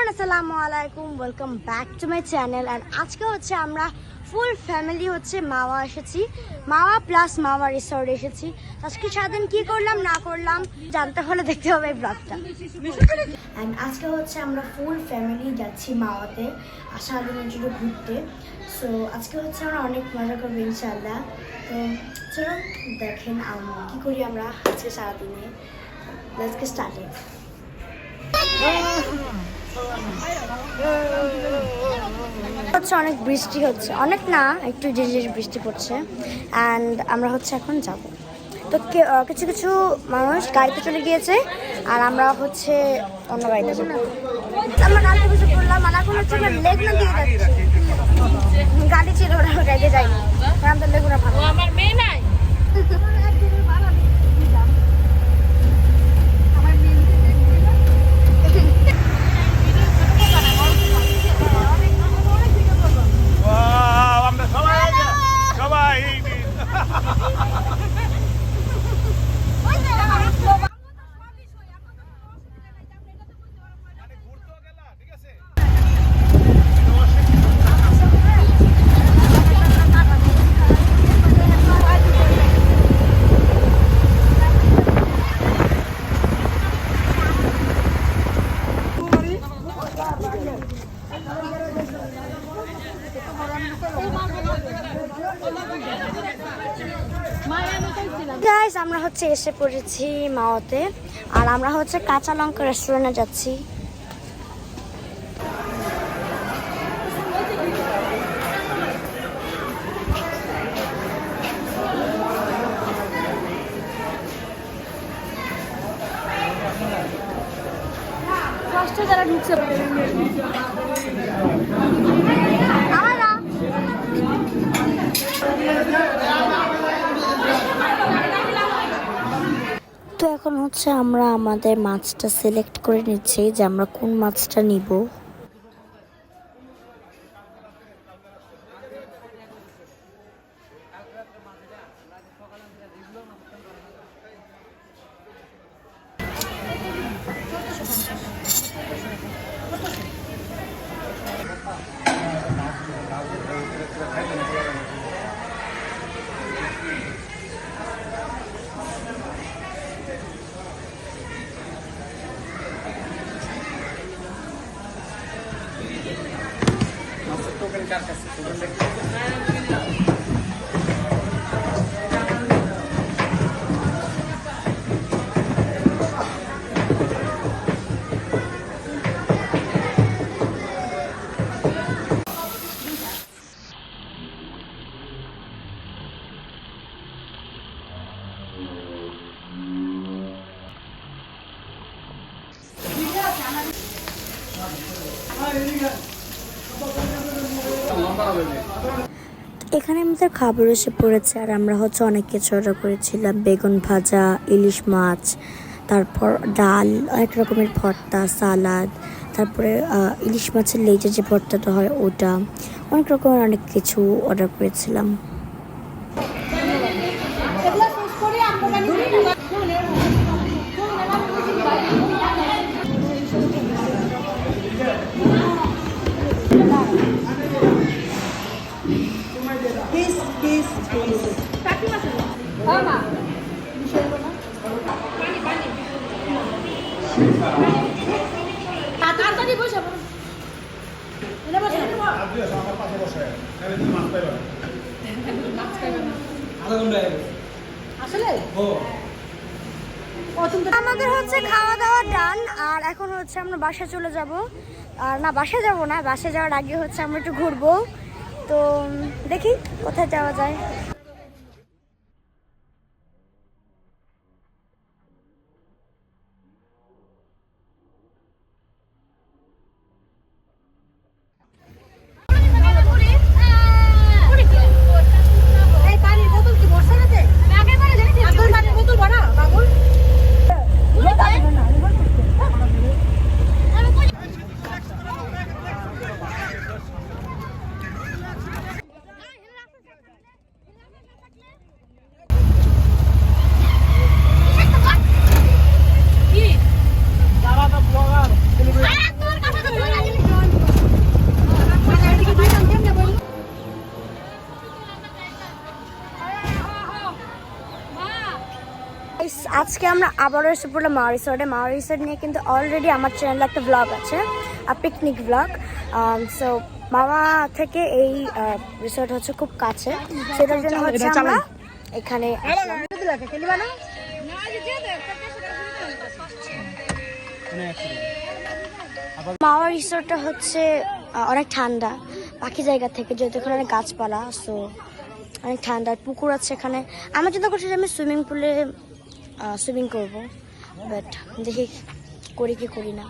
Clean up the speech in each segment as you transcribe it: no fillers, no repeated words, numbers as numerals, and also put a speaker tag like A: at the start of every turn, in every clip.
A: Everyone আসসালামু আলাইকুম, welcome back to my channel. আর আজকে হচ্ছে আমরা ফুল ফ্যামিলি হচ্ছে মাওয়া এসেছি, মাওয়া প্লাস মাওয়া রিসর্ট এসেছি। আজকে সারাদিন কি করলাম না করলাম জানতে হলে দেখতে হবে এই ব্লগটা। অ্যান্ড আজকে হচ্ছে আমরা ফুল ফ্যামিলি যাচ্ছি মাওয়াতে আর সারাদিনের জন্য ঘুরতে। সো আজকে হচ্ছে আমরা অনেক মজা করবো ইনশাআল্লাহ। তো চলো দেখেন কি করি আমরা আজকে সারাদিনে। Let's get started. হচ্ছে অনেক বৃষ্টি হচ্ছে, অনেক না একটু ঝিরঝির বৃষ্টি পড়ছে। অ্যান্ড আমরা হচ্ছে এখন যাব। তো কিছু কিছু মানুষ গাড়িতে চলে গিয়েছে আর আমরা হচ্ছে অন্য গাড়িতে যাবো। আমরা গাড়িতে বসে পড়লাম আর এখন হচ্ছে আমরা লেগুনা দিয়ে যাচ্ছি। গাড়ি ছিল ওরা গাড়িতে যাইনি, আমাদের লেগুনা ভালো। আমার মেয়ে নাই গাইস, আমরা হচ্ছে এসে পড়েছি মাওয়াতে আর আমরা হচ্ছে কাঁচা লঙ্কা রেস্টুরেন্টে যাচ্ছি। ফার্স্টে যারা ঢুকছে তো এখন হচ্ছে আমরা আমাদের মাছটা সিলেক্ট করে নিচ্ছি যে আমরা কোন মাছটা নিব। এখানে আমাদের খাবার এসে পড়েছে আর আমরা হচ্ছে অনেক কিছু অর্ডার করেছিলাম। বেগুন ভাজা, ইলিশ মাছ, তারপর ডাল, অনেক রকমের ভর্তা, সালাদ, তারপরে ইলিশ মাছের লেজের যে ভর্তাটা হয় ওটা, অনেক রকমের অনেক কিছু অর্ডার করেছিলাম। আমাদের হচ্ছে খাওয়া দাওয়া ডান আর এখন হচ্ছে আমরা বাসায় চলে যাব। আর না, বাসায় যাব না, বাসায় যাওয়ার আগে হচ্ছে আমরা একটু ঘুরবো। তো দেখি কোথায় যাওয়া যায়। আজকে আমরা আবারও এসে পড়লাম মাওয়া রিসোর্টে। মাওয়া রিসোর্ট নিয়ে কিন্তু অলরেডি আমার চ্যানেলে একটা ব্লগ আছে, পিকনিক ব্লগ। সো মাওয়া থেকে এই রিসোর্ট হচ্ছে খুব কাছে, সেটার জন্য হচ্ছে আমরা এখানে মাওয়া রিসোর্টটা হচ্ছে অনেক ঠান্ডা বাকি জায়গা থেকে, যেহেতু এখানে অনেক গাছপালা, সো অনেক ঠান্ডা। পুকুর আছে এখানে। আমি চিন্তা করছি যে আমি সুইমিং পুলে সুইমিং করবো, বাট দেখি করি কি করি না।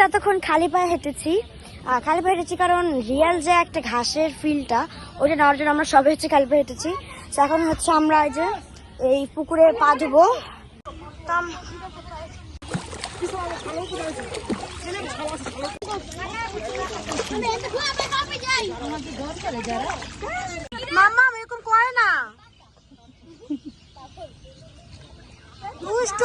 A: এতক্ষণ খালি পায়ে হেঁটেছি, কারণ রিয়াল যে একটা ঘাসের ফিলটা ওটা নেওয়ার জন্য আমরা সবাই হচ্ছে খালি পায়ে হেঁটেছি। এখন হচ্ছে আমরা এই যে এই পুকুরে পা ধুবো। মাম্মা এরকম করে না, দুষ্ট।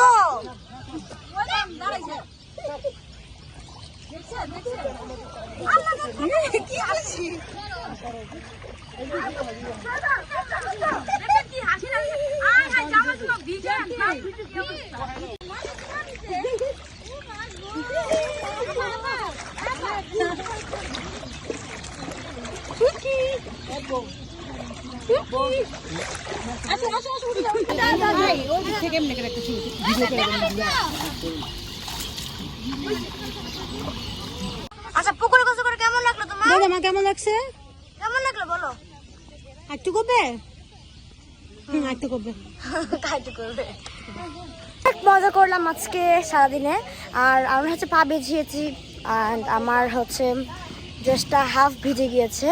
A: আচ্ছা, পুকুরে গোসল করে কেমন লাগলো তোমার?
B: আমার কেমন লাগছে?
A: কেমন লাগলো বলো?
B: একটু করবে? একটু করবে।
A: মজা করলাম আজকে সারাদিনে। আর আমরা হচ্ছে পা ভিজিয়েছি, অ্যান্ড আমার হচ্ছে ড্রেসটা হাফ ভিজে গিয়েছে।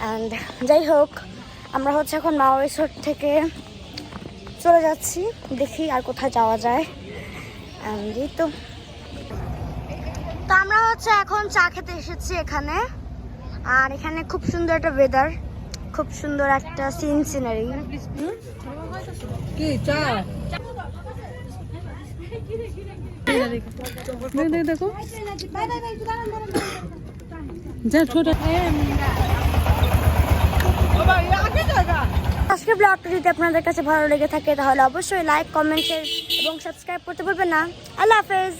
A: অ্যান্ড যাই হোক, আমরা হচ্ছে এখন মাওয়া রিসোর্ট থেকে চলে যাচ্ছি, দেখি আর কোথায় যাওয়া যায়। এই তো আমরা হচ্ছে এখন চা খেতে এসেছি এখানে। আর এখানে খুব সুন্দর একটা ওয়েদার, খুব সুন্দর একটা সিনারি।
B: কি চা? দেখো যা ছোট।
A: আজকের ব্লগটা যদি আপনাদের কাছে ভালো লেগে থাকে তাহলে অবশ্যই লাইক, কমেন্ট এবং সাবস্ক্রাইব করতে ভুলবেন না। আল্লাহ হাফেজ।